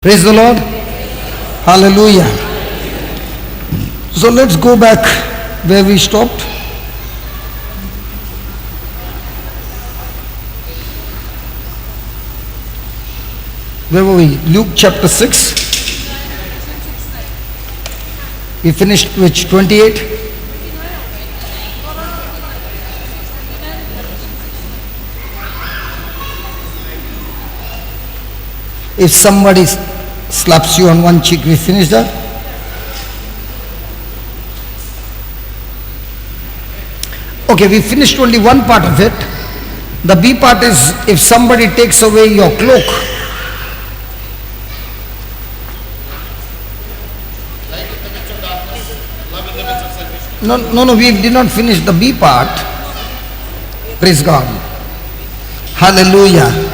Praise the Lord. Hallelujah. So let's go back where we stopped. Where were we? Luke chapter 6. We finished which 28. If somebody slaps you on one cheek, we finish that. Okay, we finished only one part of it. The B part is if somebody takes away your cloak. No, we did not finish the B part. Praise God. Hallelujah.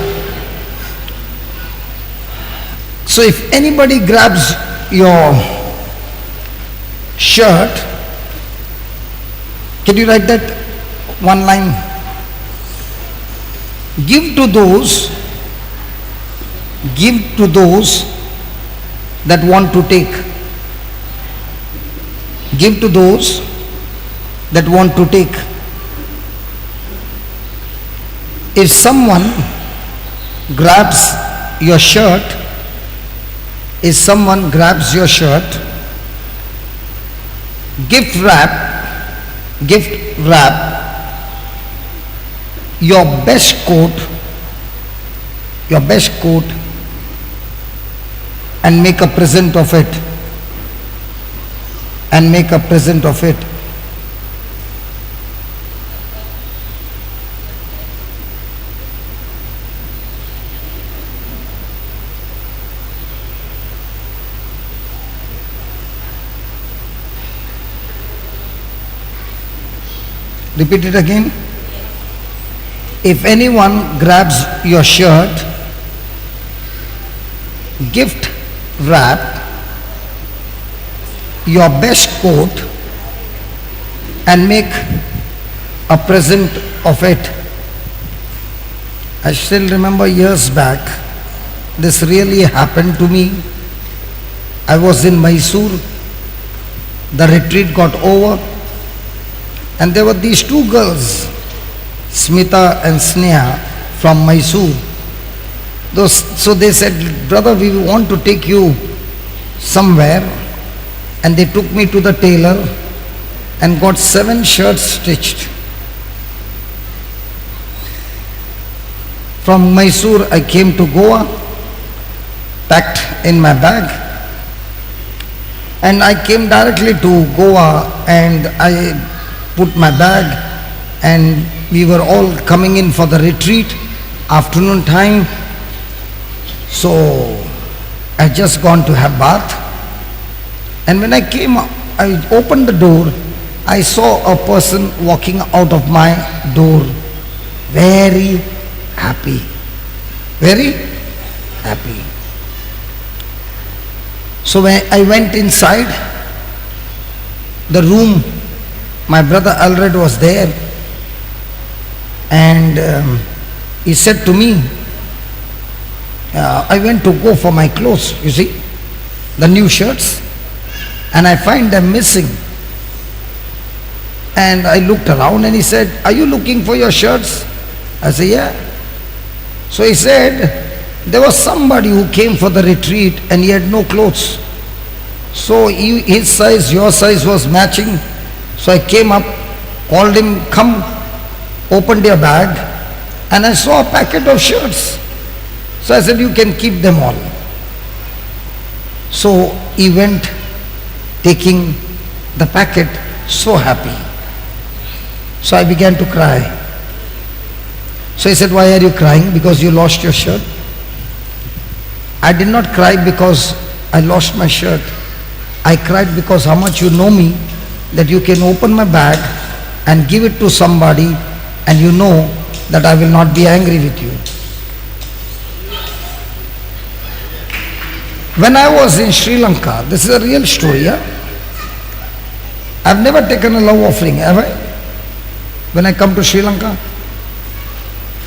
So if anybody grabs your shirt, can you write that one line? Give to those that want to take. Give to those that want to take. If someone grabs your shirt, gift wrap your best coat and make a present of it. Repeat it again. If anyone grabs your shirt, gift wrap your best coat and make a present of it. I still remember years back, this really happened to me. I was in Mysore. The retreat got over. And there were these two girls, Smita and Sneha from Mysore. So they said, brother, we want to take you somewhere. And they took me to the tailor and got 7 shirts stitched. From Mysore, I came to Goa, packed in my bag. And I came directly to Goa and I put my bag, and we were all coming in for the retreat, afternoon time. So I just gone to have bath, and when I came up, I opened the door. I saw a person walking out of my door, very happy. So when I went inside the room, my brother Alred was there, and he said to me, I went to go for my clothes, you see, the new shirts, and I find them missing. And I looked around and he said, are you looking for your shirts? I said, yeah. So he said, there was somebody who came for the retreat and he had no clothes. So his size, your size was matching. So I came up, called him, come, opened your bag, and I saw a packet of shirts. So I said, you can keep them all. So he went, taking the packet, so happy. So I began to cry. So he said, why are you crying? Because you lost your shirt? I did not cry because I lost my shirt. I cried because how much you know me, that you can open my bag and give it to somebody and you know that I will not be angry with you. When I was in Sri Lanka, this is a real story, yeah? I've never taken a love offering, have I? When I come to Sri Lanka,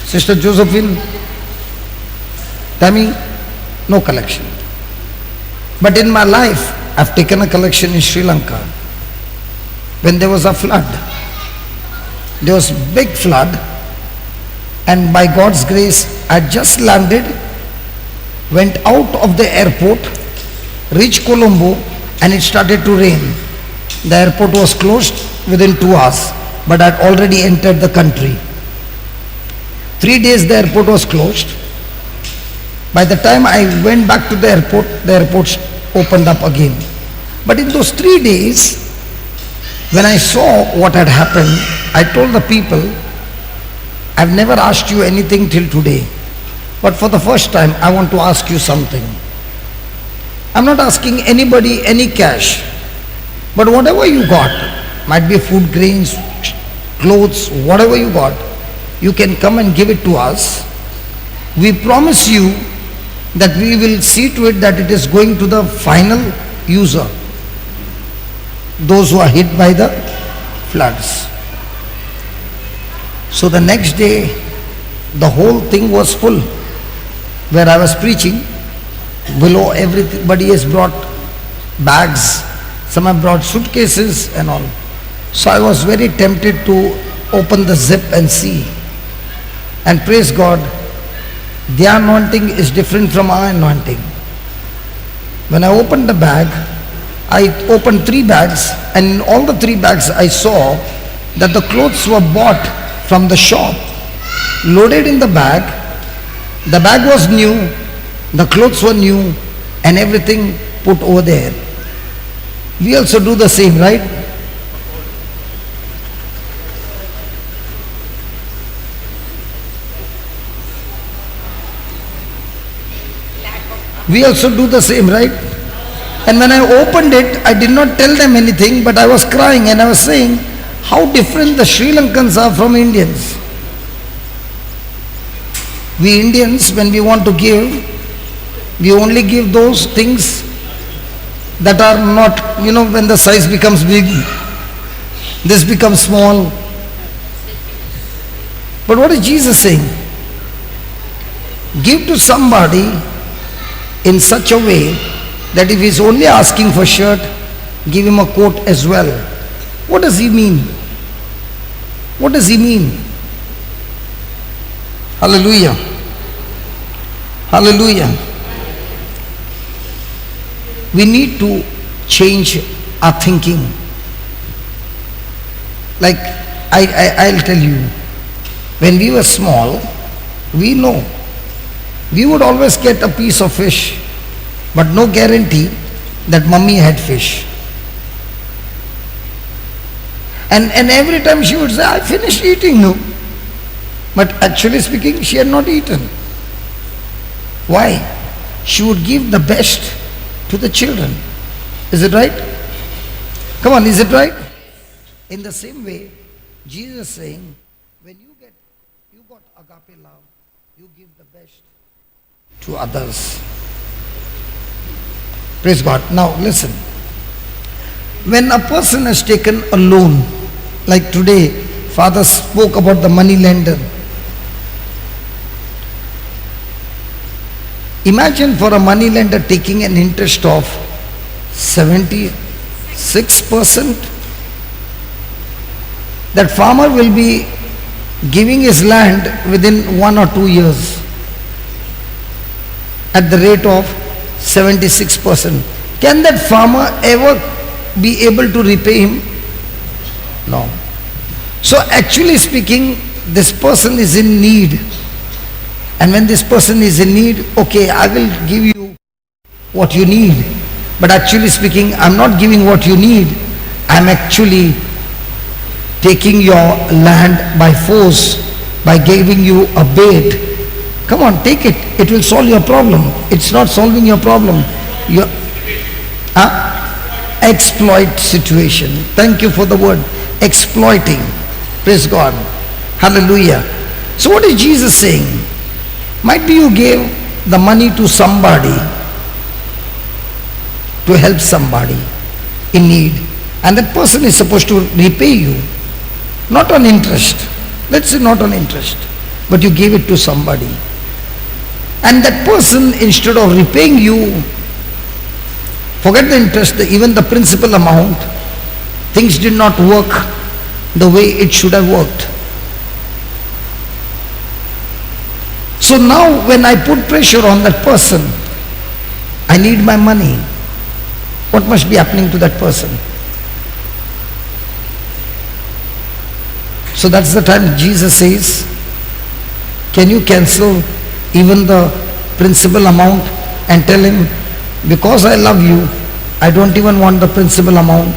Sister Josephine, Tammy, no collection. But in my life, I've taken a collection in Sri Lanka. When there was a flood, there was big flood, and by God's grace, I just landed, went out of the airport, reached Colombo, and it started to rain. The airport was closed within 2 hours, but I'd already entered the country. 3 days the airport was closed. By the time I went back to the airport opened up again. But in those 3 days, when I saw what had happened, I told the people, I've never asked you anything till today, but for the first time I want to ask you something. I'm not asking anybody any cash, but whatever you got, might be food grains, clothes, whatever you got, you can come and give it to us. We promise you that we will see to it that it is going to the final user, those who are hit by the floods. So the next day, the whole thing was full. Where I was preaching, below everybody has brought bags, some have brought suitcases and all. So I was very tempted to open the zip and see. And praise God, their anointing is different from our anointing. When I opened the bag, I opened 3 bags, and in all the 3 bags I saw that the clothes were bought from the shop, loaded in the bag. The bag was new, the clothes were new, and everything put over there. We also do the same, right? We also do the same, right? And when I opened it, I did not tell them anything, but I was crying and I was saying how different the Sri Lankans are from Indians. We Indians, when we want to give, we only give those things that are not, when the size becomes big, this becomes small. But what is Jesus saying? Give to somebody in such a way that if he's only asking for shirt, give him a coat as well. What does he mean? What does he mean? Hallelujah. Hallelujah. We need to change our thinking. Like I'll tell you, when we were small, we know we would always get a piece of fish, but no guarantee that mummy had fish. And every time she would say, I finished eating now. But actually speaking, she had not eaten. Why? She would give the best to the children. Is it right? Come on, is it right? In the same way, Jesus is saying, when you got agape love, you give the best to others. Praise God. Now listen. When a person has taken a loan, like today, Father spoke about the money lender. Imagine for a money lender taking an interest of 76%. That farmer will be giving his land within 1 or 2 years at the rate of 76%. Can that farmer ever be able to repay him? No. So actually speaking, this person is in need. And when this person is in need, okay, I will give you what you need. But actually speaking, I'm not giving what you need. I'm actually taking your land by force, by giving you a bait. Come on, take it. It will solve your problem. It's not solving your problem. Exploit situation. Thank you for the word. Exploiting. Praise God. Hallelujah. So what is Jesus saying? Might be you gave the money to somebody to help somebody in need, and that person is supposed to repay you, not on interest. Let's say not on interest, but you gave it to somebody, and that person, instead of repaying you, Forget the interest, even the principal amount, things did not work the way it should have worked. So now when I put pressure on that person, I need my money. What must be happening to that person? So that's the time Jesus says, can you cancel even the principal amount and tell him, because I love you, I don't even want the principal amount.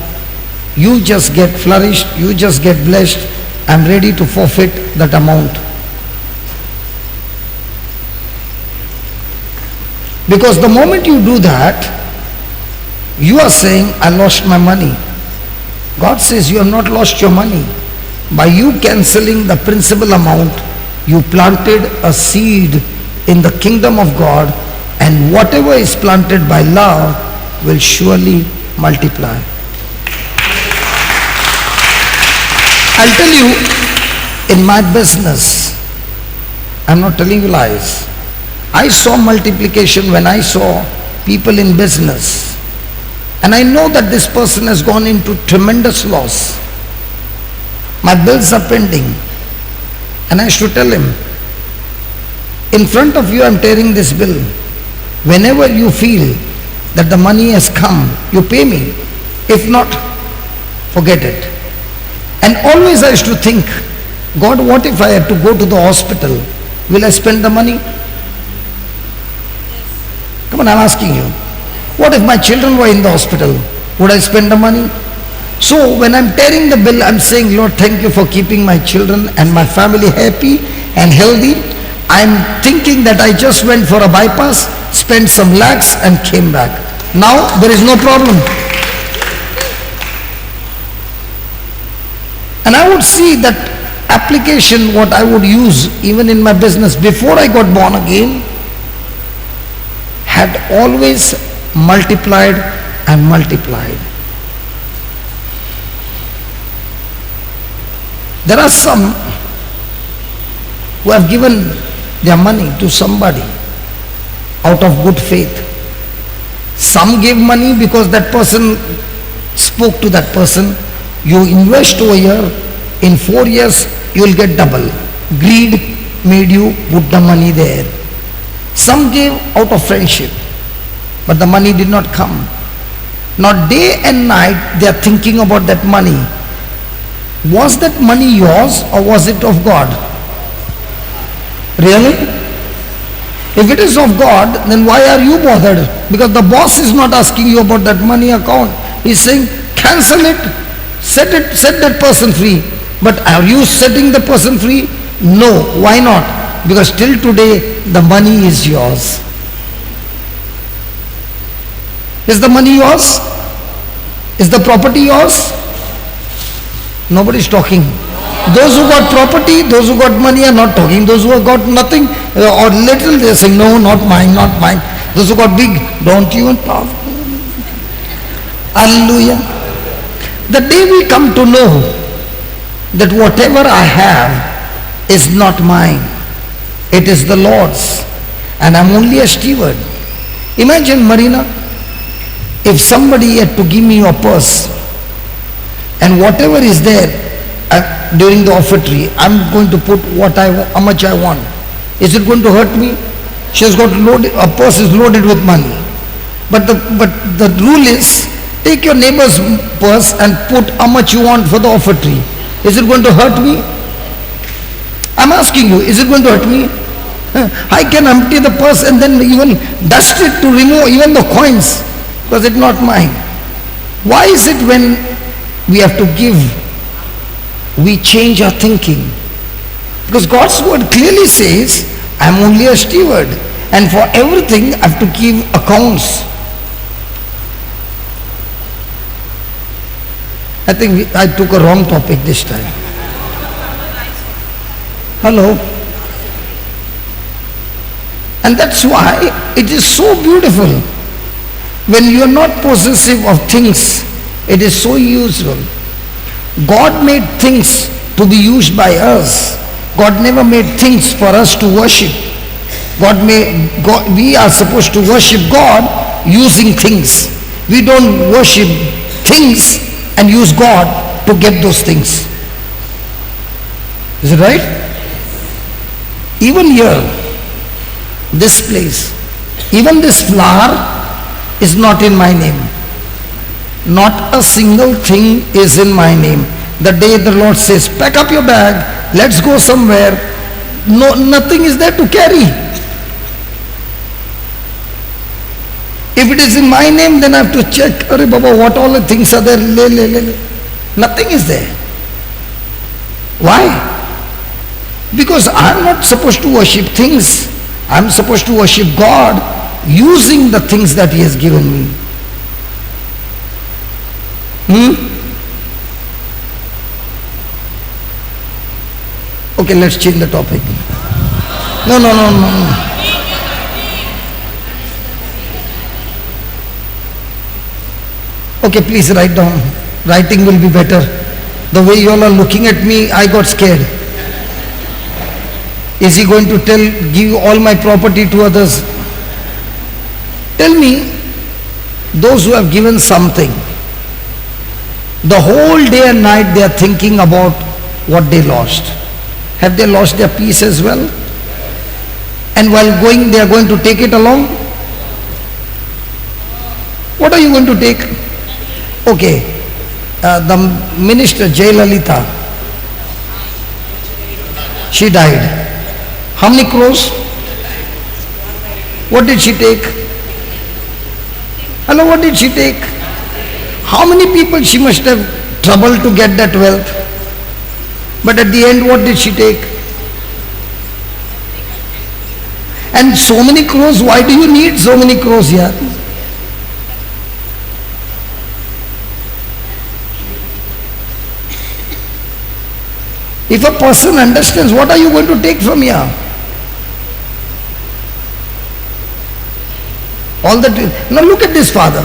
You just get flourished, you just get blessed. I'm ready to forfeit that amount. Because the moment you do that, you are saying, I lost my money. God says you have not lost your money. By you cancelling the principal amount, you planted a seed in the kingdom of God, and whatever is planted by love will surely multiply. I'll tell you, in my business, I'm not telling you lies, I saw multiplication when I saw people in business. And I know that this person has gone into tremendous loss. My bills are pending. And I should tell him, in front of you I'm tearing this bill. Whenever you feel that the money has come, you pay me. If not, forget it. And always I used to think, God, what if I had to go to the hospital? Will I spend the money? Come on, I'm asking you. What if my children were in the hospital? Would I spend the money? So when I'm tearing the bill, I'm saying, Lord, thank you for keeping my children and my family happy and healthy. I'm thinking that I just went for a bypass, spent some lakhs and came back. Now there is no problem. And I would see that application, what I would use even in my business before I got born again, had always multiplied and multiplied. There are some who have given their money to somebody out of good faith. Some gave money because that person spoke to that person. You invest over here, in 4 years you will get double. Greed made you put the money there. Some gave out of friendship, but the money did not come. Now day and night they are thinking about that money. Was that money yours or was it of God? Really? If it is of God, then why are you bothered? Because the boss is not asking you about that money account. He's saying, cancel it, set that person free. But are you setting the person free? No. Why not? Because till today, the money is yours. Is the money yours? Is the property yours? Nobody is talking. Those who got property, those who got money are not talking. Those who have got nothing or little, they are saying, no, not mine, not mine. Those who got big, don't even talk. Hallelujah. The day we come to know that whatever I have is not mine, it is the Lord's, and I'm only a steward. Imagine, Marina, if somebody had to give me a purse, and whatever is there during the offertory, I'm going to put how much I want. Is it going to hurt me? She has got loaded, a purse is loaded with money. But the rule is, take your neighbor's purse and put how much you want for the offertory. Is it going to hurt me? I'm asking you, is it going to hurt me? I can empty the purse and then even dust it to remove even the coins, because it's not mine. Why is it when we have to give, we change our thinking? Because God's word clearly says, I'm only a steward, and for everything I have to give accounts. I think I took a wrong topic this time. Hello? And that's why it is so beautiful. When you are not possessive of things, it is so useful. God made things to be used by us. God never made things for us to worship. We are supposed to worship God using things. We don't worship things and use God to get those things. Is it right? Even here, this place, even this flower is not in my name. Not a single thing is in my name. The day the Lord says, pack up your bag, let's go somewhere, no, nothing is there to carry. If it is in my name, then I have to check, Arey Baba, what all the things are there? Nothing is there. Why? Because I am not supposed to worship things. I am supposed to worship God using the things that He has given me. Okay, let's change the topic. No. Okay, please write down. Writing will be better. The way you all are looking at me, I got scared. Is he going to give all my property to others? Tell me, those who have given something, the whole day and night they are thinking about what they lost. Have they lost their peace as well? And while going, they are going to take it along? What are you going to take? Okay, the minister Jayalalitha, she died. How many crores? What did she take? Hello, what did she take? How many people she must have troubled to get that wealth? But at the end, what did she take? And so many crores, why do you need so many crores here? If a person understands, what are you going to take from here? All that. Now look at this father.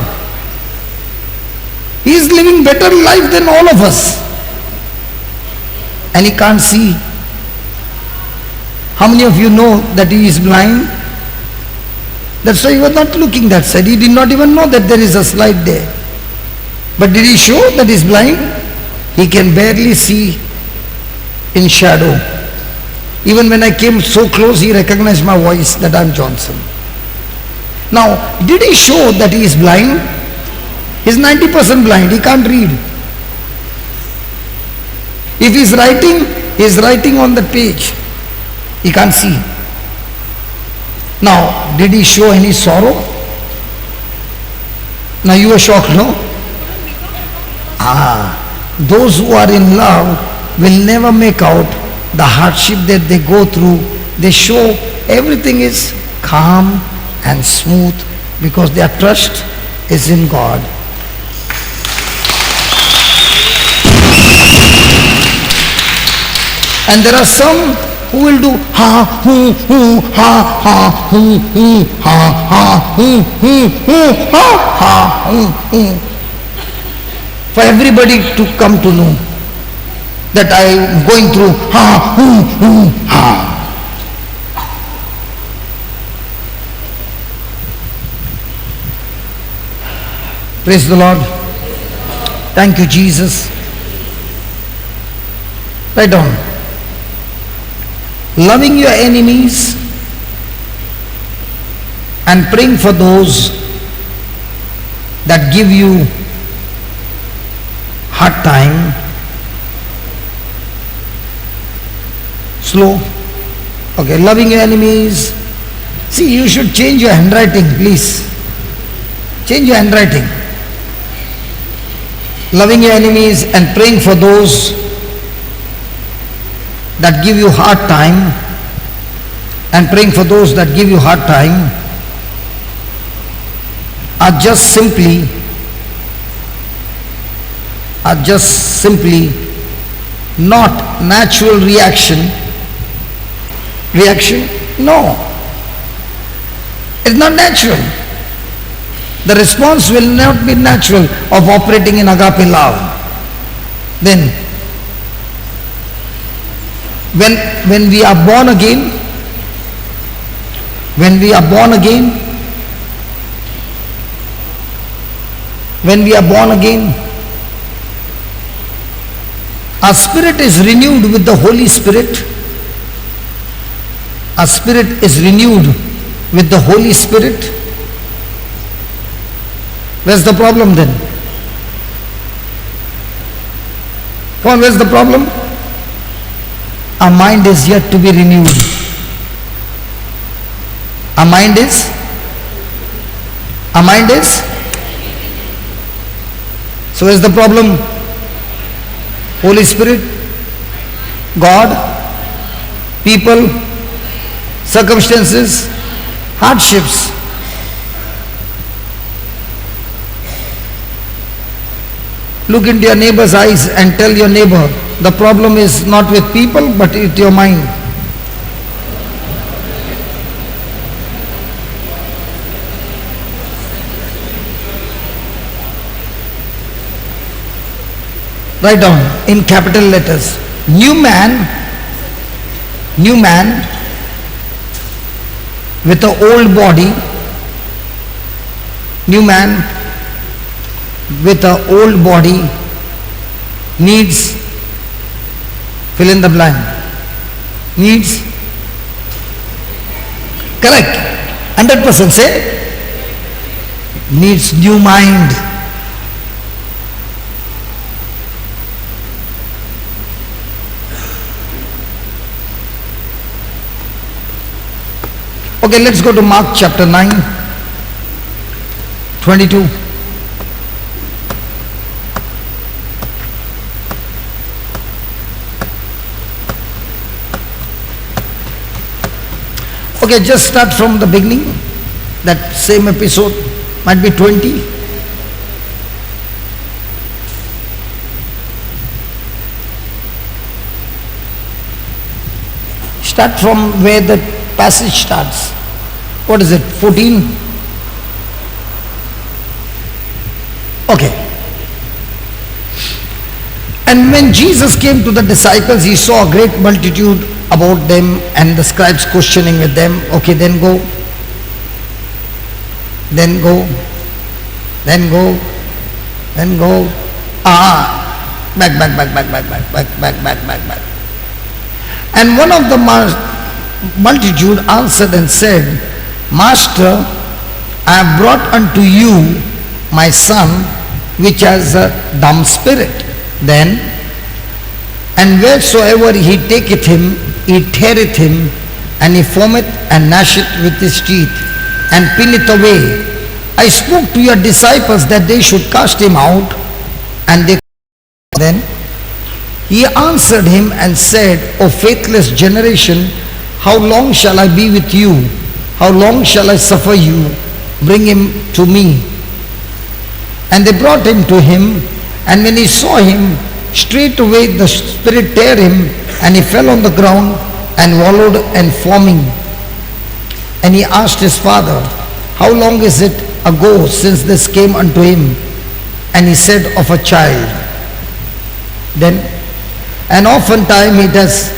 He is living better life than all of us. And he can't see. How many of you know that he is blind? That's why he was not looking that side. He did not even know that there is a slide there. But did he show that he is blind? He can barely see in shadow. Even when I came so close, he recognized my voice that I am Johnson. Now, did he show that he is blind? He is 90% blind. He can't read. If he is writing on the page. He can't see. Now, did he show any sorrow? Now you are shocked, no? Those who are in love will never make out the hardship that they go through. They show everything is calm and smooth because their trust is in God. And there are some who will do ha, hu, ha, ha, hu, ha, hu, ha, hu. For everybody to come to know that I am going through ha, hu, ha. Praise the Lord. Thank you, Jesus. Write down. Loving your enemies and praying for those that give you hard time. Slow. Okay, loving your enemies. See, you should change your handwriting, please. Change your handwriting. Loving your enemies and praying for those that give you hard time, and praying for those that give you hard time are just simply not natural reaction. No, it's not natural. The response will not be natural of operating in agape love. Then when we are born again, when we are born again, our spirit is renewed with the Holy Spirit. Our spirit is renewed with the Holy Spirit. Where's the problem then? Come on, where's the problem? Our mind is yet to be renewed. Our mind is? So where's the problem? Holy Spirit, God, people, circumstances, hardships. Look into your neighbor's eyes and tell your neighbor, the problem is not with people but with your mind. Write down in capital letters, new man with an old body, new man with an old body needs, fill in the blank, needs, correct, 100% say, needs new mind. Okay, let's go to Mark chapter 9, 22. Okay, just start from the beginning. That same episode might be 20. Start from where the passage starts. What is it? 14? Okay. And when Jesus came to the disciples, he saw a great multitude about them and the scribes questioning with them. Okay, then go. Then go. Then go. Then go. Back. And one of the multitude answered and said, Master, I have brought unto you my son, which has a dumb spirit. Then, and wheresoever he taketh him, he teareth him, and he foameth and gnasheth with his teeth, and pinneth away. I spoke to your disciples that they should cast him out, and they then. He answered him and said, O faithless generation, how long shall I be with you? How long shall I suffer you? Bring him to me. And they brought him to him, and when he saw him, straightway the spirit tear him, and he fell on the ground and wallowed and foaming. And he asked his father, How long is it ago since this came unto him? And he said, Of a child. Then, and oftentimes it has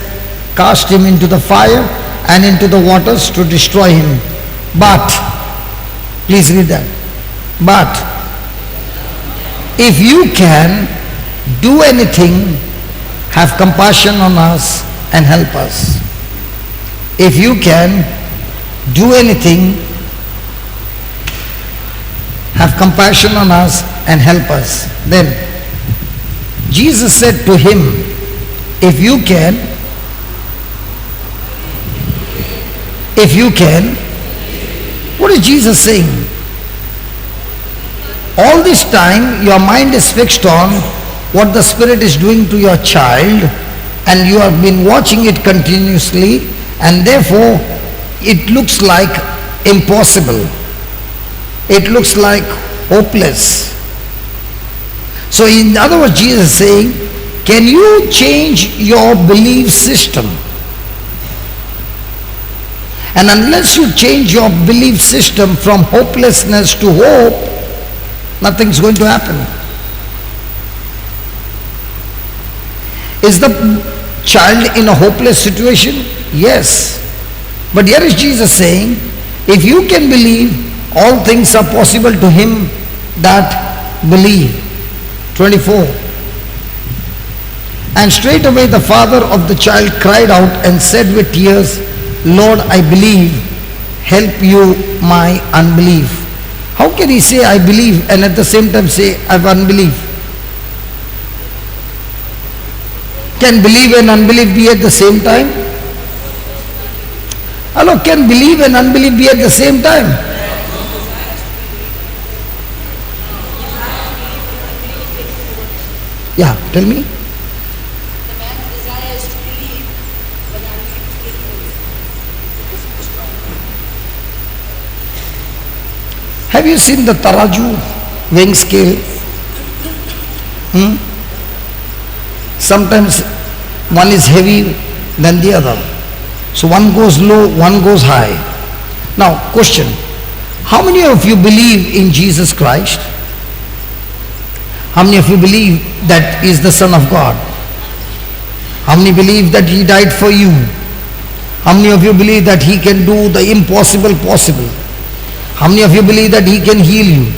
cast him into the fire and into the waters to destroy him. But, please read that. But, if you can do anything, have compassion on us and help us. If you can do anything, have compassion on us and help us. Then, Jesus said to him, if you can, what is Jesus saying? All this time your mind is fixed on what the Spirit is doing to your child, and you have been watching it continuously, and therefore it looks like impossible. It looks like hopeless. So in other words, Jesus is saying, can you change your belief system? And unless you change your belief system from hopelessness to hope, nothing's going to happen. Is the child in a hopeless situation? Yes. But here is Jesus saying, if you can believe, all things are possible to him that believe. 24. And straightway the father of the child cried out and said with tears, Lord, I believe, help you my unbelief. How can he say I believe and at the same time say I have unbelief? Can believe and unbelief be at the same time? Hello, can believe and unbelief be at the same time? Yeah, tell me. The man's desire is to believe, but unbelief is taking strong. Have you seen the Taraju weighing scale? Sometimes one is heavy than the other. So one goes low, one goes high. Now, question. How many of you believe in Jesus Christ? How many of you believe that He is the Son of God? How many believe that He died for you? How many of you believe that He can do the impossible possible? How many of you believe that He can heal you?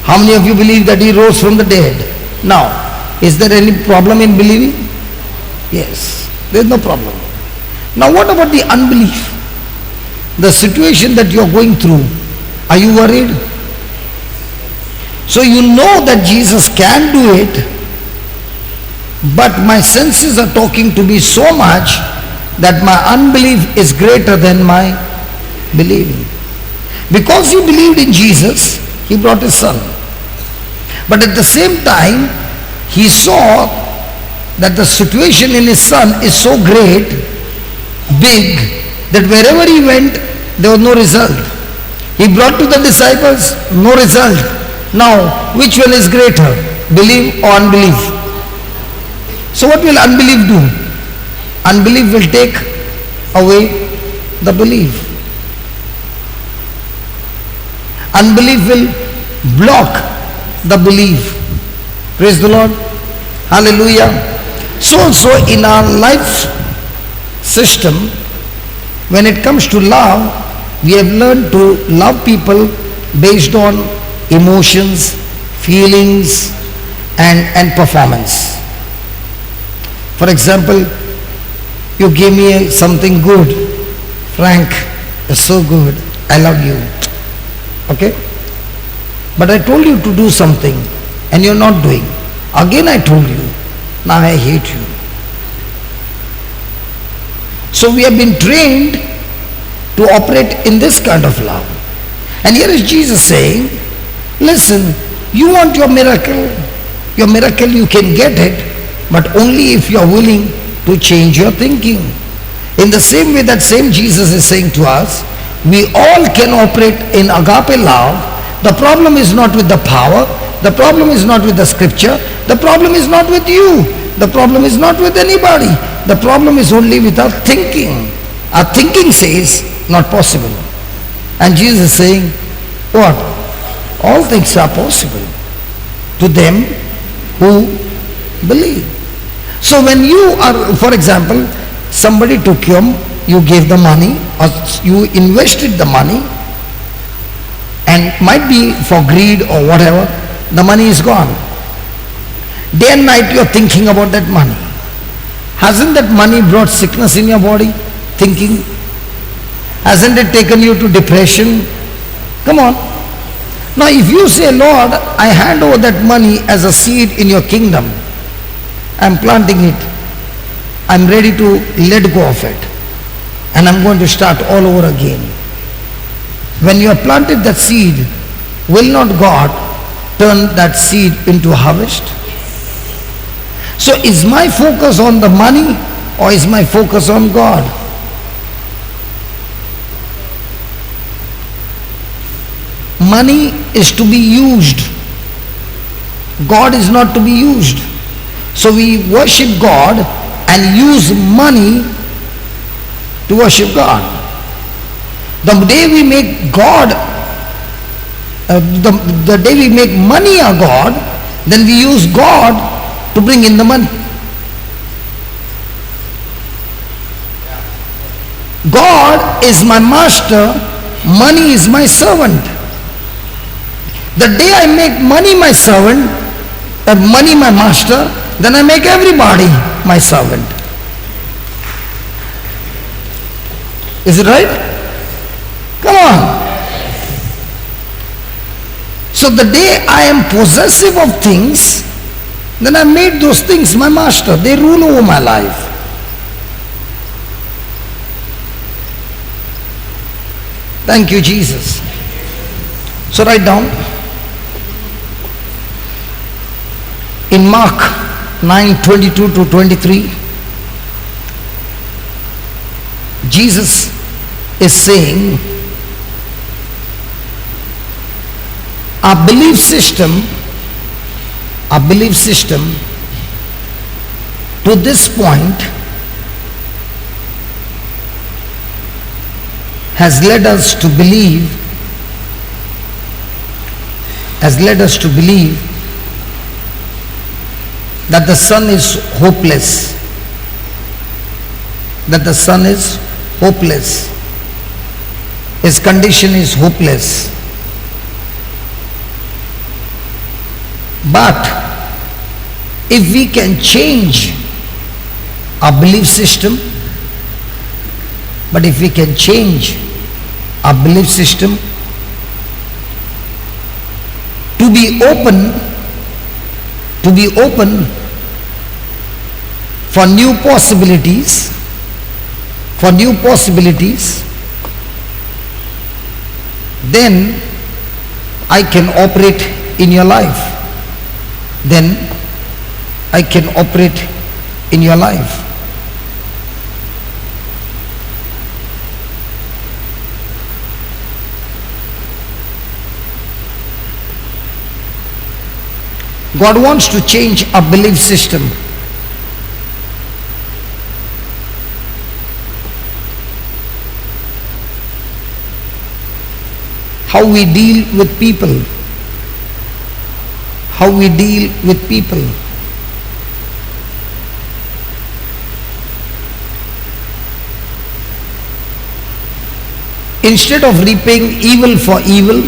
How many of you believe that He rose from the dead? Now, is there any problem in believing? Yes, there is no problem. Now what about the unbelief? The situation that you are going through, are you worried? So you know that Jesus can do it, but my senses are talking to me so much that my unbelief is greater than my believing. Because he believed in Jesus, he brought his son. But at the same time, he saw that the situation in his son is so great, big, that wherever he went, there was no result. He brought to the disciples, no result. Now, which one is greater, belief or unbelief? So what will unbelief do? Unbelief will take away the belief. Unbelief will block the belief. Praise the Lord. Hallelujah. So also in our life system, when it comes to love, we have learned to love people based on emotions, feelings, and performance. For example, you gave me something good. Frank, you're so good. I love you. Okay? But I told you to do something and you're not doing. Again I told you. Now I hate you. So we have been trained to operate in this kind of love. And here is Jesus saying, listen, you want your miracle you can get it, but only if you are willing to change your thinking. In the same way that same Jesus is saying to us, we all can operate in agape love. The problem is not with the power, the problem is not with the scripture, the problem is not with you, the problem is not with anybody, the problem is only with our thinking. Our thinking says, not possible. And Jesus is saying, what? All things are possible to them who believe. So when you are, for example, somebody took you gave the money or you invested the money, and might be for greed or whatever, the money is gone. Day and night you are thinking about that money. Hasn't that money brought sickness in your body? Thinking. Hasn't it taken you to depression? Come on. Now if you say, Lord, I hand over that money as a seed in your kingdom, I'm planting it, I'm ready to let go of it, and I'm going to start all over again. When you have planted that seed, will not God turn that seed into a harvest? So is my focus on the money or is my focus on God? Money is to be used. God is not to be used. So we worship God and use money to worship God. The day we make God, the day we make money our God, then we use God to bring in the money. God is my master, money is my servant. The day I make money my servant, money my master, then I make everybody my servant. Is it right? Come on. So the day I am possessive of things, then I made those things my master. They rule over my life. Thank you, Jesus. So write down. In Mark 9:22 to 23, Jesus is saying, our belief system to this point has led us to believe that the son is hopeless. His condition is hopeless. But if we can change our belief system, to be open for new possibilities, then I can operate in your life. God wants to change our belief system. How we deal with people. Instead of repaying evil for evil,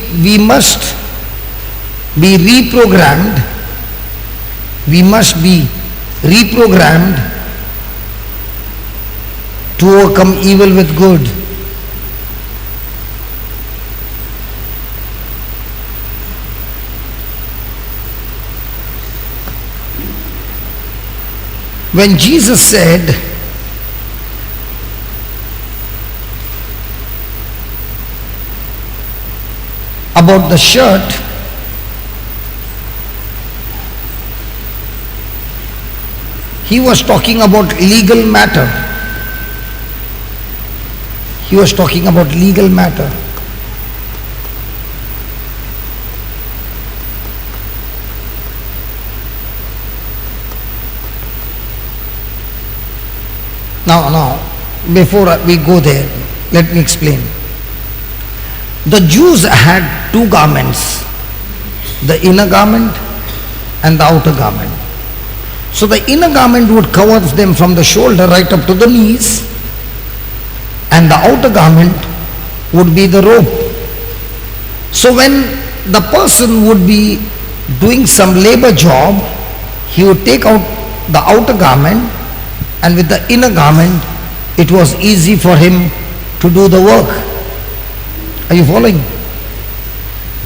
we must be reprogrammed. To overcome evil with good. When Jesus said, about the shirt, he was talking about legal matter. Now, before we go there, let me explain. The Jews had two garments, the inner garment and the outer garment. So the inner garment would cover them from the shoulder right up to the knees, and the outer garment would be the robe. So when the person would be doing some labor job, he would take out the outer garment, and with the inner garment, it was easy for him to do the work. Are you following?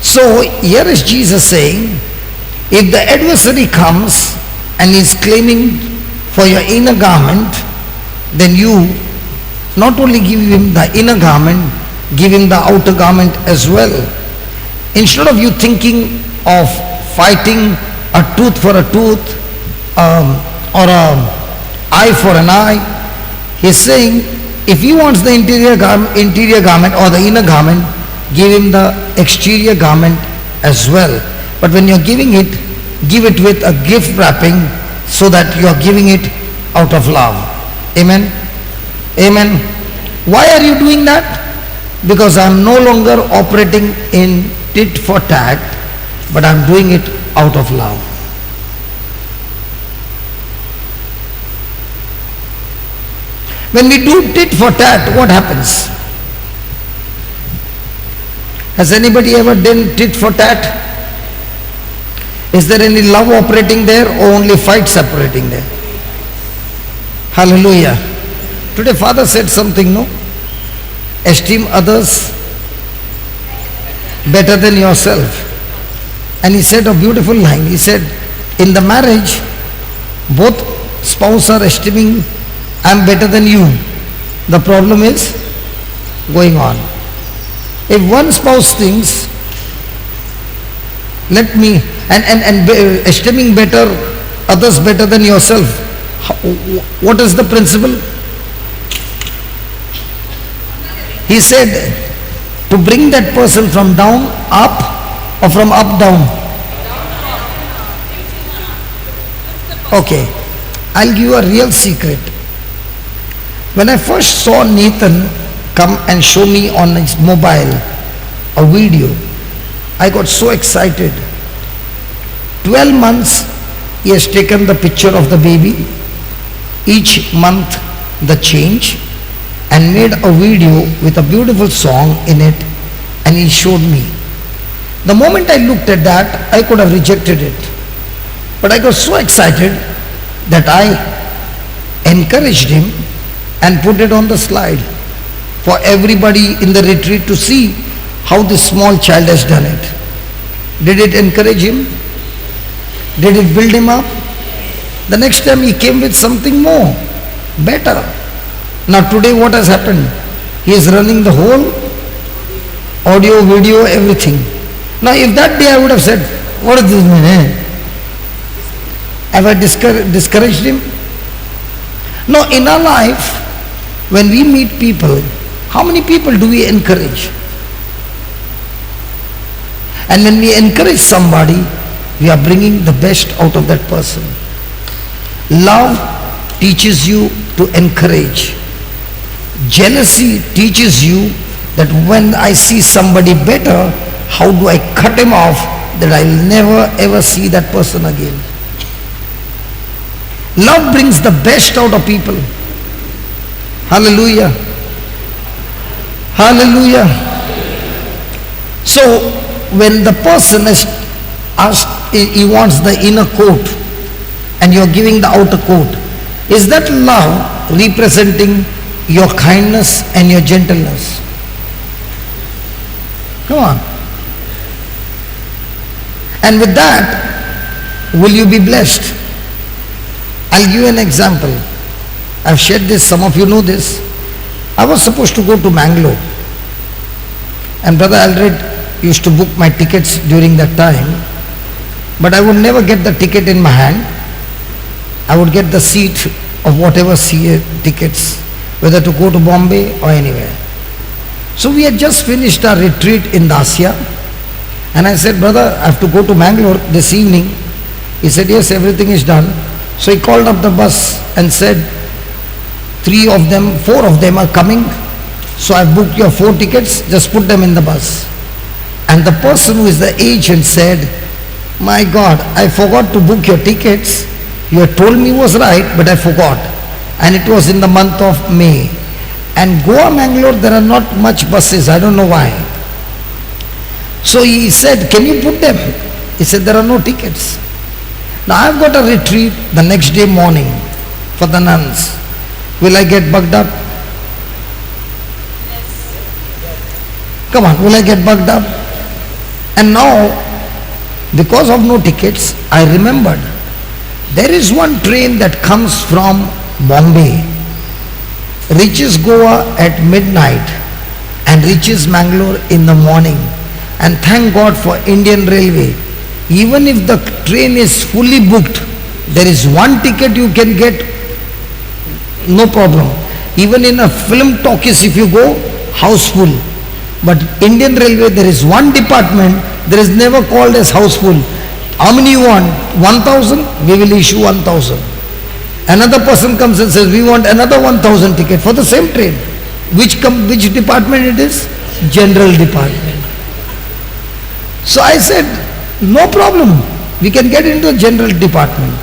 So here is Jesus saying, if the adversary comes and is claiming for your inner garment, then you not only give him the inner garment, give him the outer garment as well. Instead of you thinking of fighting a tooth for a tooth or an eye for an eye, he's saying, if he wants the interior garment or the inner garment, give him the exterior garment as well. But when you're giving it, give it with a gift wrapping, so that you're giving it out of love. Amen? Amen. Why are you doing that? Because I'm no longer operating in tit for tat, but I'm doing it out of love. When we do tit for tat, what happens? Has anybody ever done tit for tat? Is there any love operating there or only fights operating there? Hallelujah. Today Father said something, no? Esteem others better than yourself. And he said a beautiful line. He said, in the marriage, both spouses are esteeming, I am better than you. The problem is going on. If one spouse thinks, let me, and esteeming better, others better than yourself, what is the principle? He said, to bring that person from down up or from up down. Okay, I'll give you a real secret. When I first saw Nathan come and show me on his mobile a video, I got so excited. 12 months he has taken the picture of the baby, each month the change, and made a video with a beautiful song in it, and he showed me. The moment I looked at that, I could have rejected it. But I got so excited that I encouraged him and put it on the slide for everybody in the retreat to see how this small child has done it. Did it encourage him? Did it build him up? The next time he came with something more, better. Now today what has happened? He is running the whole audio, video, everything. Now if that day I would have said, what does this mean? Have I discouraged him? No, in our life, when we meet people, how many people do we encourage? And when we encourage somebody, we are bringing the best out of that person. Love teaches you to encourage. Jealousy teaches you that when I see somebody better, how do I cut him off that I'll never ever see that person again. Love brings the best out of people. Hallelujah. Hallelujah. So when the person is asked, he wants the inner coat and you're giving the outer coat, is that love representing your kindness and your gentleness? Come on. And with that, will you be blessed? I'll give you an example. I've shared this, some of you know this. I was supposed to go to Mangalore. And Brother Aldred used to book my tickets during that time. But I would never get the ticket in my hand. I would get the seat of whatever tickets, whether to go to Bombay or anywhere. So we had just finished our retreat in Dacia. And I said, brother, I have to go to Mangalore this evening. He said, yes, everything is done. So he called up the bus and said, 4 of them are coming. So I booked your 4 tickets, just put them in the bus. And the person who is the agent said, my God, I forgot to book your tickets. You had told me was right, but I forgot. And it was in the month of May. And Goa, Mangalore, there are not much buses. I don't know why. So he said, can you put them? He said, there are no tickets. Now I've got a retreat the next day morning for the nuns. Will I get bugged up? Come on, will I get bugged up? And now, because of no tickets, I remembered there is one train that comes from Bombay, reaches Goa at midnight and reaches Mangalore in the morning. And thank God for Indian Railway. Even if the train is fully booked, there is one ticket you can get, no problem. Even in a film talkies, if you go, house full. But Indian Railway, there is one department, there is never called as house full. How many you want? 1,000? We will issue 1,000. Another person comes and says, we want another 1,000 ticket for the same train. Which department it is? General department. So I said, no problem. We can get into the general compartment.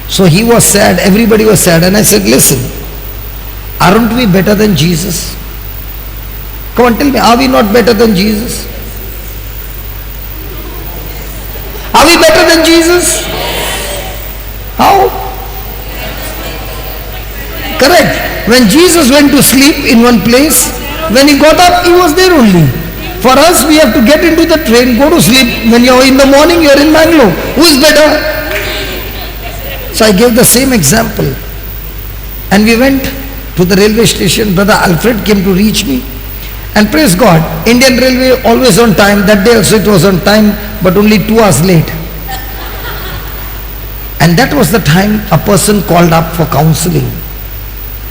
So he was sad, everybody was sad, and I said, listen, aren't we better than Jesus? Come on, tell me, are we not better than Jesus? Are we better than Jesus? How? Correct. When Jesus went to sleep in one place, when he got up, he was there only. For us, we have to get into the train, go to sleep. When you're in the morning, you're in Bangalore. Who is better? So I gave the same example. And we went to the railway station. Brother Alfred came to reach me. And praise God, Indian Railway always on time. That day also it was on time, but only 2 hours late. And that was the time a person called up for counseling.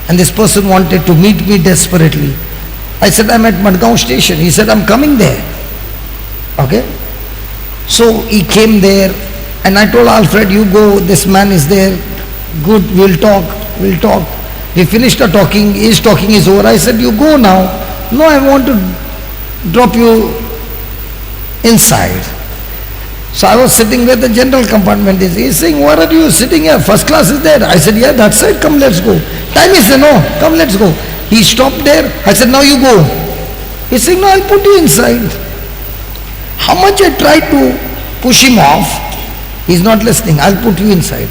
And this person wanted to meet me desperately. I said, I'm at Madgaon station. He said, I'm coming there. Okay? So he came there, and I told Alfred, you go, this man is there. Good, we'll talk. We finished the talking, his talking is over. I said, you go now. No, I want to drop you inside. So I was sitting where the general compartment is. He's saying, why are you sitting here? First class is there. I said, yeah, that's it. Come, let's go. Time is there. No, come, let's go. He stopped there. I said, now you go. He's saying, no, I'll put you inside. How much I tried to push him off, he's not listening. I'll put you inside.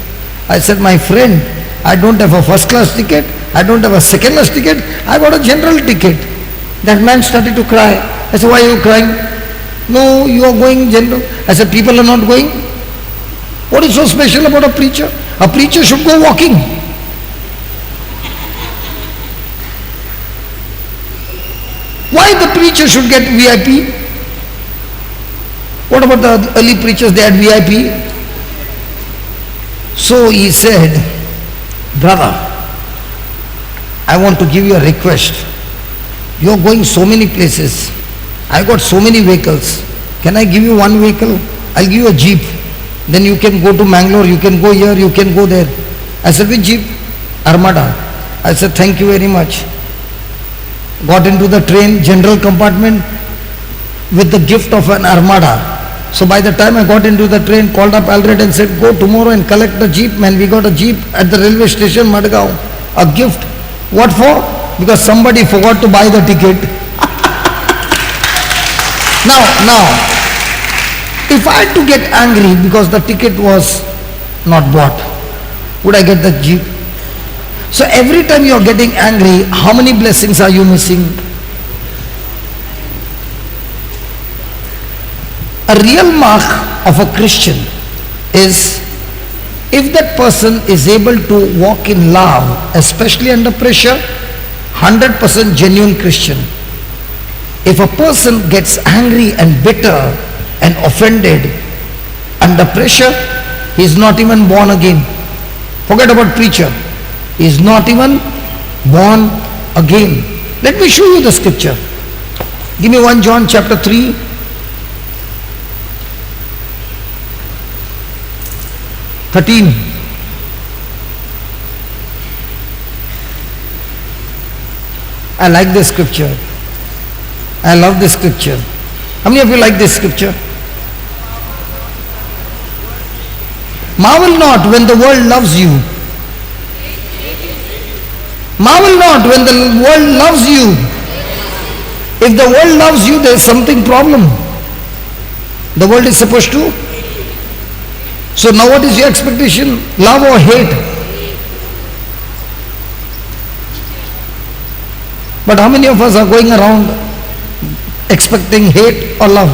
I said, my friend, I don't have a first class ticket. I don't have a second class ticket. I got a general ticket. That man started to cry. I said, why are you crying? No, you are going general. I said, people are not going. What is so special about a preacher? A preacher should go walking. Why the preacher should get VIP? What about the early preachers? They had VIP. So he said, brother, I want to give you a request. You are going so many places. I got so many vehicles. Can I give you one vehicle? I'll give you a jeep. Then you can go to Mangalore, you can go here, you can go there. I said, which jeep? Armada. I said, thank you very much. Got into the train, general compartment, with the gift of an Armada. So by the time I got into the train, called up Alfred and said, go tomorrow and collect the jeep, man. We got a jeep at the railway station, Madgaon. A gift. What for? Because somebody forgot to buy the ticket. Now, if I had to get angry because the ticket was not bought, would I get the jeep? So every time you are getting angry, how many blessings are you missing? A real mark of a Christian is if that person is able to walk in love, especially under pressure, 100% genuine Christian. If a person gets angry and bitter and offended under pressure, he is not even born again. Forget about preacher. He is not even born again. Let me show you the scripture. Give me 1 John chapter 3. I like this scripture. I love this scripture. How many of you like this scripture? Marvel not when the world loves you. Marvel not when the world loves you. If the world loves you, there is something problem. The world is supposed to. So now what is your expectation? Love or hate? But how many of us are going around expecting hate or love?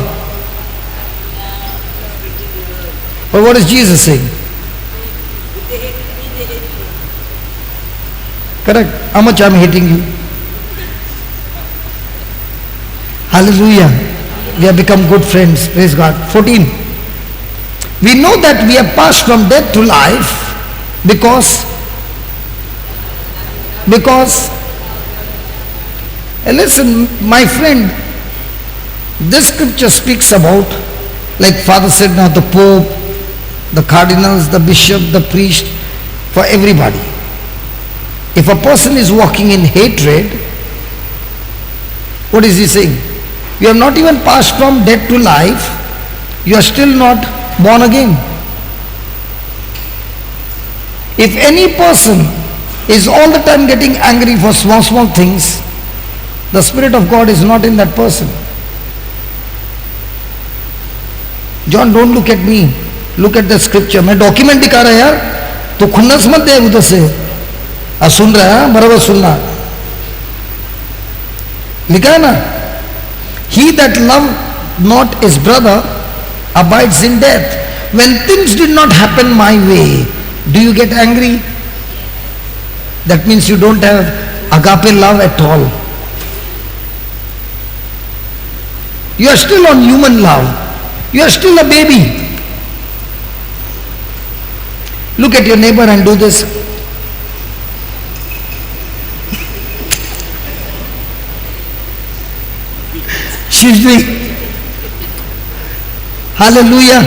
But what is Jesus saying? Correct? How much I am hating you? Hallelujah. We have become good friends. Praise God. 14. We know that we have passed from death to life because listen, my friend, this scripture speaks about, like Father said now, the Pope, the cardinals, the bishop, the priest, for everybody. If a person is walking in hatred, what is he saying? You have not even passed from death to life, you are still not born again. If any person is all the time getting angry for small, small things, the Spirit of God is not in that person. John, don't look at me. Look at the scripture. मैं document दिखा रहा यार, तो खुन्नस मत दे उधर से. सुन रहा है, बराबर सुनना. लिखा है ना, he that love not his brother abides in death. When things did not happen my way, do you get angry? That means you don't have agape love at all. You are still on human love. You are still a baby. Look at your neighbor and do this. She's doing. Hallelujah.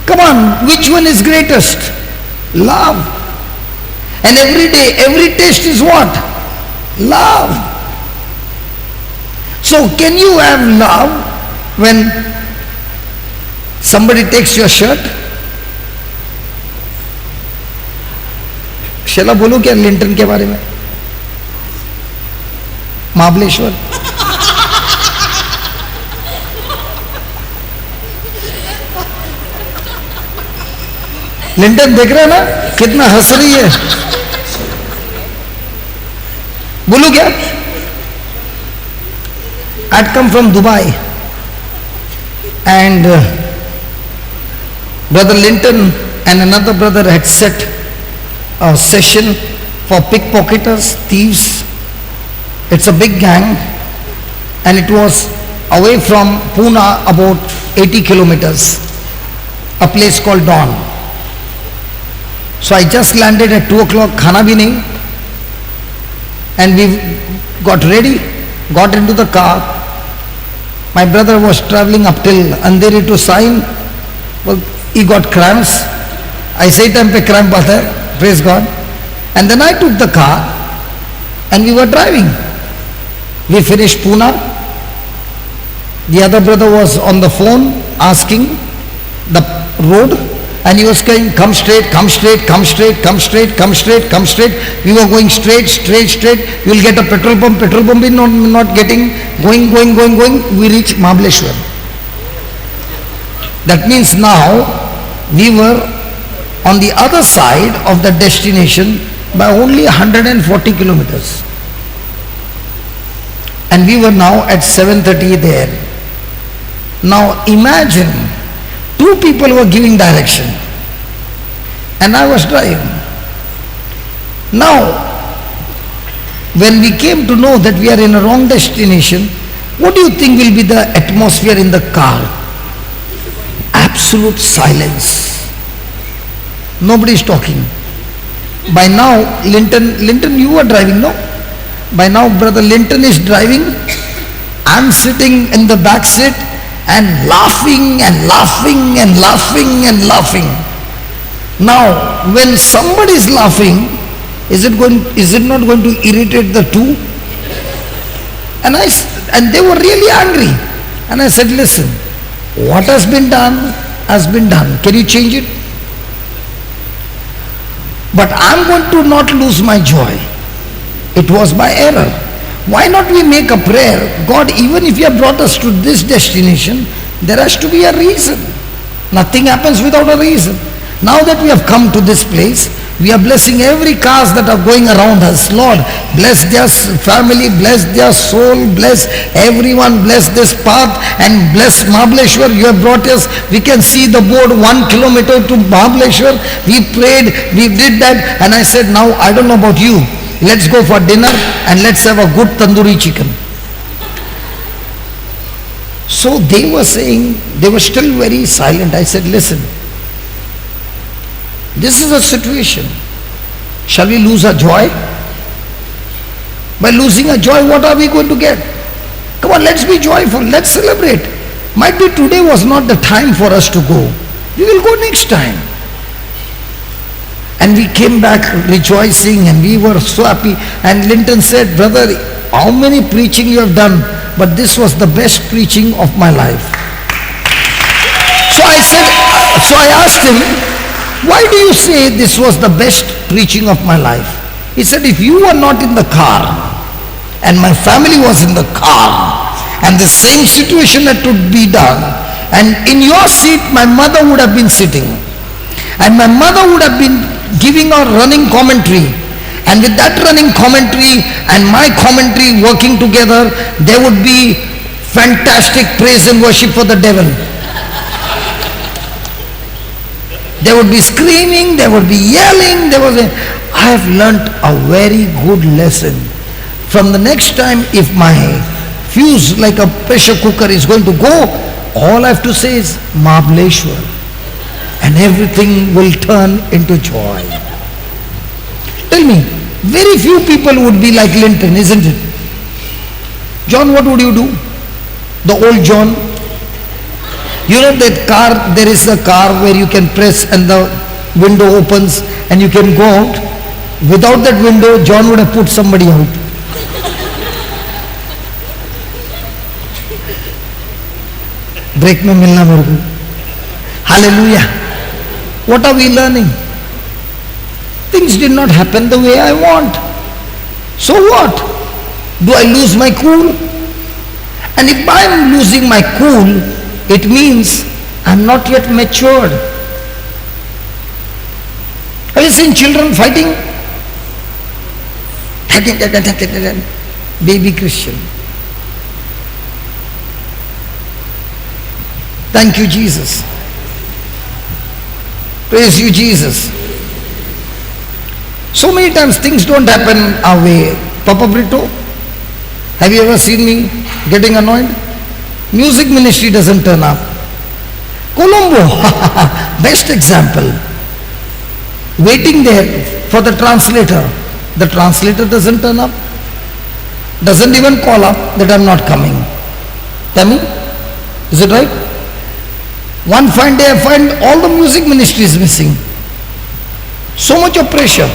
Come on, which one is greatest? Love. And every day, every taste is what? Love. So can you have love when somebody takes your shirt? Shaila बोलो क्या Linton के बारे में? Mahabaleshwar. Linton देख रहे हैं ना कितना हंस रही है. बोलू क्या? I'd come from Dubai and Brother Linton and another brother had set a session for pickpocketers, thieves. It's a big gang and it was away from Pune about 80 kilometers, a place called Dawn. So I just landed at 2 o'clock, khana bhi nahi, and we got ready, got into the car. My brother was traveling up till Andheri to sign. Well, he got cramps. I say time pe cramp aata hai, praise God. And then I took the car and we were driving. We finished Pune. The other brother was on the phone asking the road. And he was saying, come straight, come straight, come straight, come straight, come straight, come straight. We were going straight, straight, straight. You will get a petrol pump is not getting, going. We reach Mahabaleshwar. That means now we were on the other side of the destination by only 140 kilometers. And we were now at 7:30 there. Now imagine, two people were giving direction and I was driving. Now, when we came to know that we are in a wrong destination, what do you think will be the atmosphere in the car? Absolute silence. Nobody is talking. By now, Linton, you were driving, no? By now, Brother Linton is driving. I'm sitting in the back seat and laughing and laughing and laughing and laughing. Now, when somebody is laughing, is it not going to irritate the two? And they were really angry. And I said, listen, what has been done has been done. Can you change it? But I'm going to not lose my joy. It was my error. Why not we make a prayer? God, even if you have brought us to this destination, there has to be a reason. Nothing happens without a reason. Now that we have come to this place, we are blessing every cars that are going around us. Lord, bless their family, bless their soul, bless everyone, bless this path and bless Mahabaleshwar. You have brought us, we can see the board 1 kilometer to Mahabaleshwar. We prayed, we did that, and I said, now I don't know about you. Let's go for dinner and let's have a good tandoori chicken. So they were saying, they were still very silent. I said, listen, this is a situation. Shall we lose our joy? By losing our joy, what are we going to get? Come on, let's be joyful. Let's celebrate. Might be today was not the time for us to go. We will go next time. And we came back rejoicing and we were so happy. And Linton said, brother, how many preaching you have done? But this was the best preaching of my life. So I said, so I asked him, why do you say this was the best preaching of my life? He said, if you were not in the car and my family was in the car and the same situation had to be done, and in your seat my mother would have been sitting and my mother would have been giving a running commentary, and with that running commentary and my commentary working together, there would be fantastic praise and worship for the devil. There would be screaming, there would be yelling, I have learnt a very good lesson. From the next time, if my fuse like a pressure cooker is going to go, all I have to say is Mahabaleshwar, and everything will turn into joy. Tell me, very few people would be like Linton, isn't it? John, what would you do? The old John? You know that car, there is a car where you can press and the window opens and you can go out. Without that window, John would have put somebody out. Break mein milna mere ko. Hallelujah. What are we learning? Things did not happen the way I want. So what? Do I lose my cool? And if I am losing my cool, it means I am not yet matured. Have you seen children fighting? Baby Christian. Thank you, Jesus. Praise you, Jesus. So many times things don't happen our way. Papa Brito, have you ever seen me getting annoyed? Music ministry doesn't turn up. Colombo, best example. Waiting there for the translator. The translator doesn't turn up. Doesn't even call up that I'm not coming. Tell me, is it right? One fine day I find all the music ministry is missing. So much of pressure.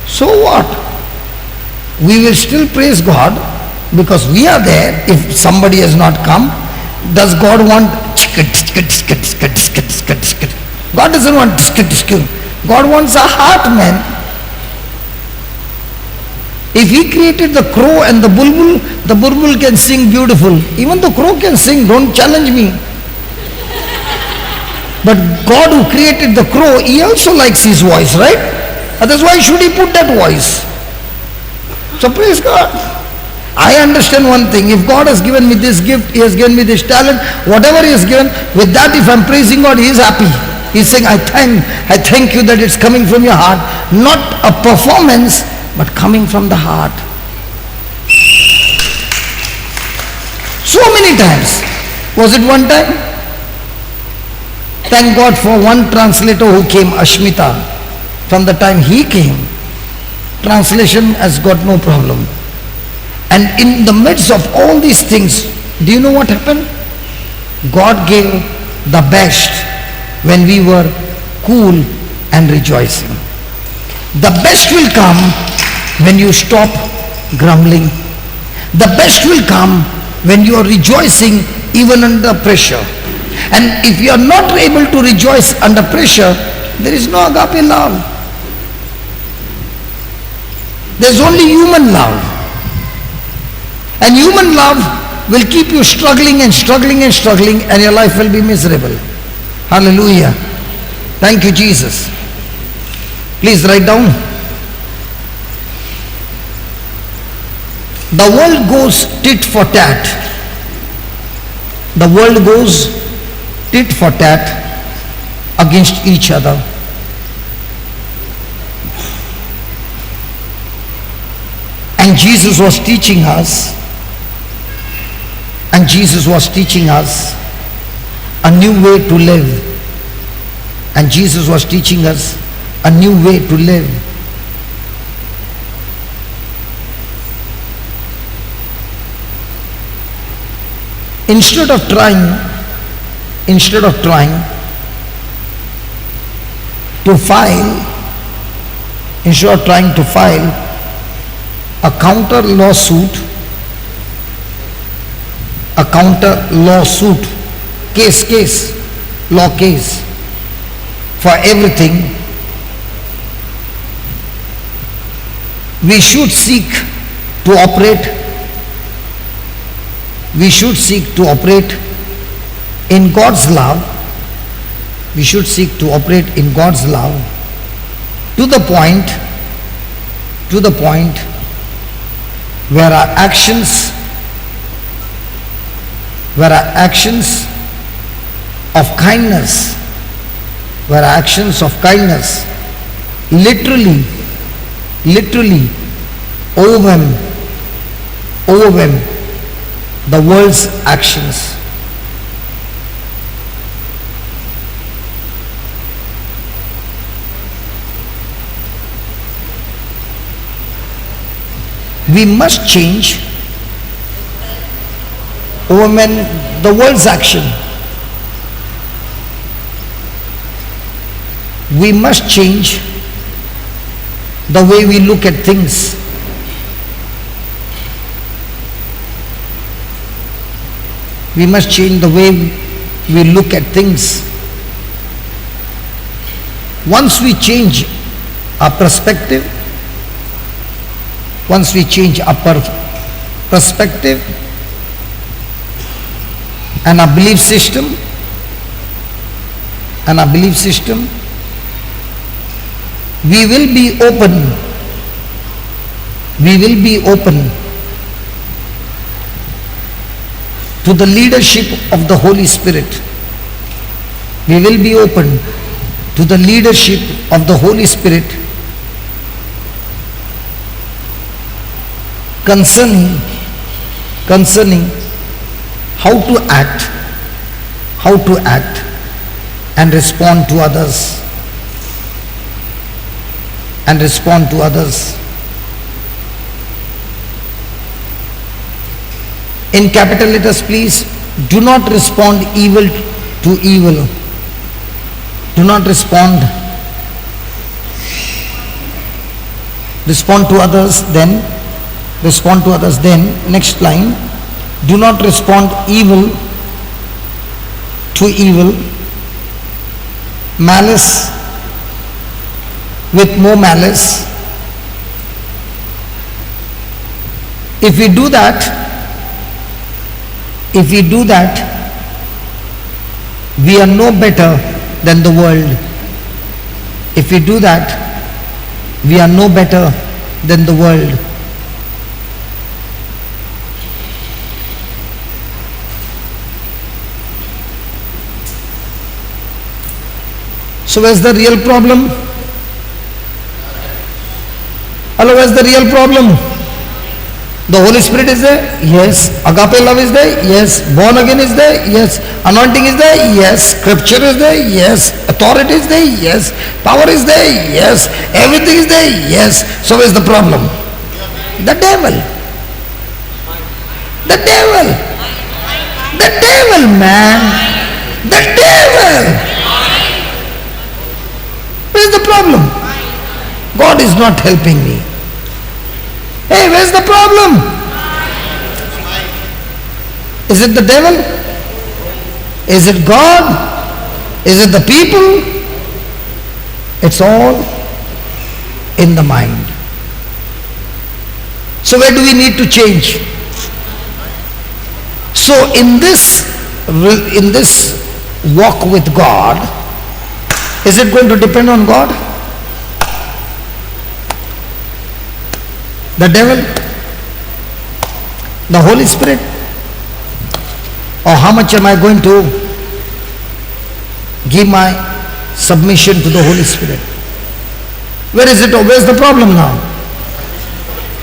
So what? We will still praise God because we are there. If somebody has not come, does God want? God doesn't want. God wants a heart, man. If he created the crow and the bulbul can sing beautiful. Even the crow can sing, don't challenge me. But God who created the crow, he also likes his voice, right? Otherwise, why should he put that voice? So praise God. I understand one thing. If God has given me this gift, he has given me this talent, whatever he has given, with that if I'm praising God, he is happy. He's saying, I thank you that it's coming from your heart. Not a performance, but coming from the heart. So many times. Was it one time? Thank God for one translator who came, Ashmita. From the time he came, translation has got no problem. And in the midst of all these things, do you know what happened? God gave the best when we were cool and rejoicing. The best will come when you stop grumbling. The best will come when you are rejoicing even under pressure. And if you are not able to rejoice under pressure, there is no agape love. There's only human love. And human love will keep you struggling and struggling and struggling, and your life will be miserable. Hallelujah. Thank you, Jesus. Please write down. The world goes tit for tat. The world goes tit for tat against each other. And Jesus was teaching us, a new way to live. And Jesus was teaching us a new way to live. Instead of trying to file a counter lawsuit, case, law case for everything, we should seek to operate, we should seek to operate in God's love, we should seek to operate in God's love to the point where our actions of kindness, literally overwhelm the world's actions. We must change, overwhelm the world's action. We must change the way we look at things. We must change the way we look at things. Once we change our perspective, once we change our perspective and our belief system, we will be open to the leadership of the Holy Spirit. We will be open to the leadership of the Holy Spirit concerning how to act and respond to others. In capital letters, please, do not respond evil to evil. Do not respond to others, then next line, do not respond evil to evil, malice with more malice. If we do that, we are no better than the world. If we do that, we are no better than the world. So where's the real problem? Hello, where's the real problem? The Holy Spirit is there? Yes. Agape love is there? Yes. Born again is there? Yes. Anointing is there? Yes. Scripture is there? Yes. Authority is there? Yes. Power is there? Yes. Everything is there? Yes. So where's the problem? The devil. The devil. The devil, man. The devil. Where's the problem? God is not helping me. Hey, where's the problem? Is it the devil? Is it God? Is it the people? It's all in the mind. So where do we need to change? So in this walk with God, is it going to depend on God? The devil? The Holy Spirit? Or how much am I going to give my submission to the Holy Spirit? Where is it? Where's the problem now?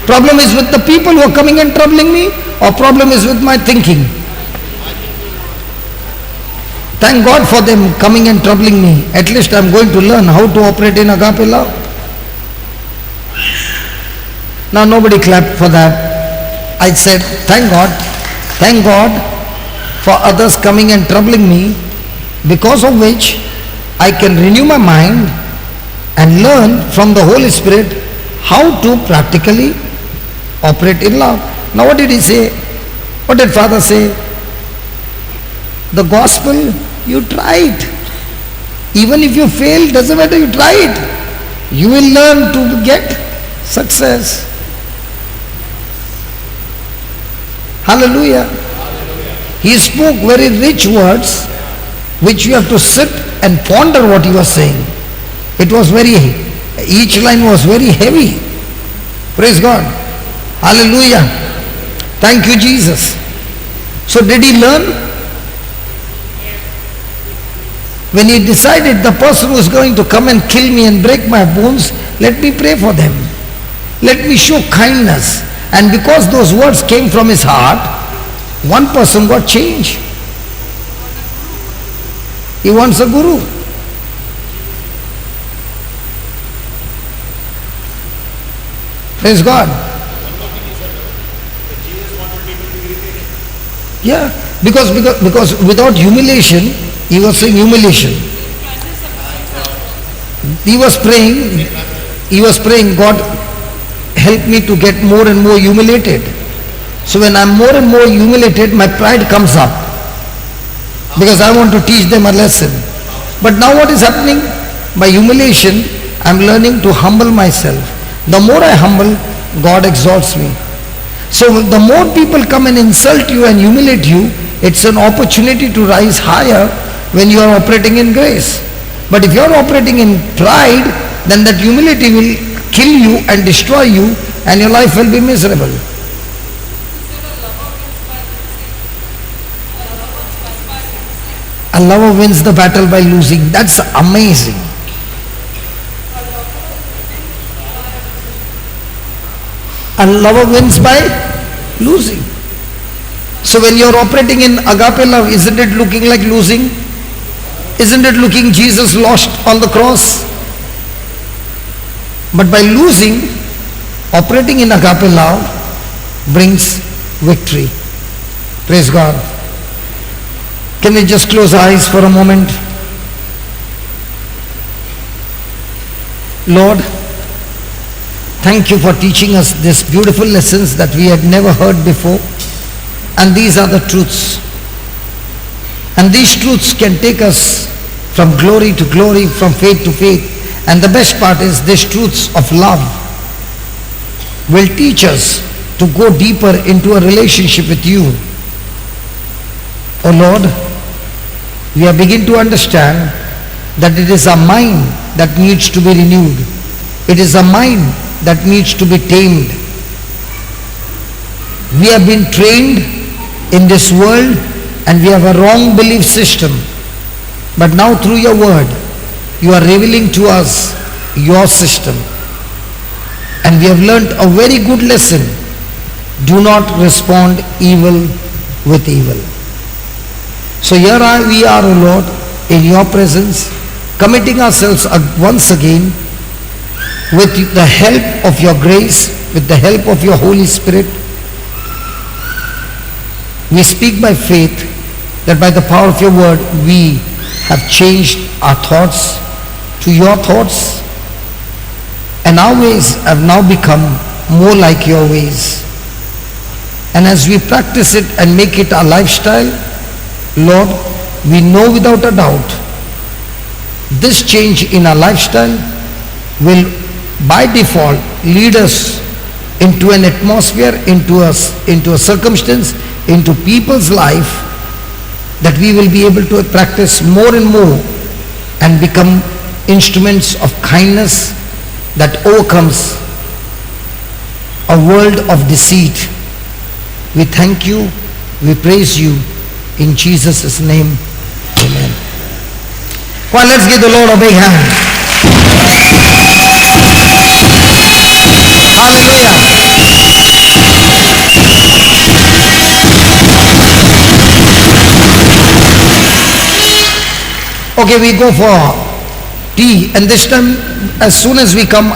Problem is with the people who are coming and troubling me, or problem is with my thinking? Thank God for them coming and troubling me. At least I'm going to learn how to operate in agape love. Now nobody clapped for that. I said, thank God for others coming and troubling me, because of which I can renew my mind and learn from the Holy Spirit how to practically operate in love. Now what did he say? What did Father say? The gospel, you tried. Even if you fail, doesn't matter, you try it. You will learn to get success. Hallelujah. He spoke very rich words which you have to sit and ponder what he was saying. It was each line was very heavy. Praise God. Hallelujah. Thank you, Jesus. So did he learn? When he decided the person who is going to come and kill me and break my bones, let me pray for them. Let me show kindness. And because those words came from his heart, one person got changed. He wants a guru. Praise God. Yeah, because without humiliation, he was saying humiliation. He was praying, God, help me to get more and more humiliated. So when I'm more and more humiliated, my pride comes up. Because I want to teach them a lesson. But now what is happening? By humiliation, I'm learning to humble myself. The more I humble, God exalts me. So the more people come and insult you and humiliate you, it's an opportunity to rise higher when you are operating in grace. But if you are operating in pride, then that humility will kill you and destroy you, and your life will be miserable. A lover wins the battle by losing. That's amazing. A lover wins by losing. So when you're operating in agape love, isn't it looking like losing? Isn't it looking Jesus lost on the cross? But by losing, operating in agape love brings victory. Praise God. Can we just close our eyes for a moment? Lord, thank you for teaching us these beautiful lessons that we had never heard before. And these are the truths. And these truths can take us from glory to glory, from faith to faith. And the best part is these truths of love will teach us to go deeper into a relationship with you. Oh Lord, we are beginning to understand that it is our mind that needs to be renewed. It is a mind that needs to be tamed. We have been trained in this world and we have a wrong belief system. But now through your word, you are revealing to us your system. And we have learnt a very good lesson. Do not respond evil with evil. So here we are, O Lord, in your presence, committing ourselves once again with the help of your grace, with the help of your Holy Spirit. We speak by faith that by the power of your word, we have changed our thoughts to your thoughts, and our ways have now become more like your ways. And as we practice it and make it our lifestyle, Lord, we know without a doubt this change in our lifestyle will by default lead us into an atmosphere, into a circumstance, into people's life, that we will be able to practice more and more and become instruments of kindness that overcomes a world of deceit. We thank you, we praise you in Jesus' name. Amen. Well, let's give the Lord a big hand. Hallelujah. Okay, we go for tea, and this time as soon as we come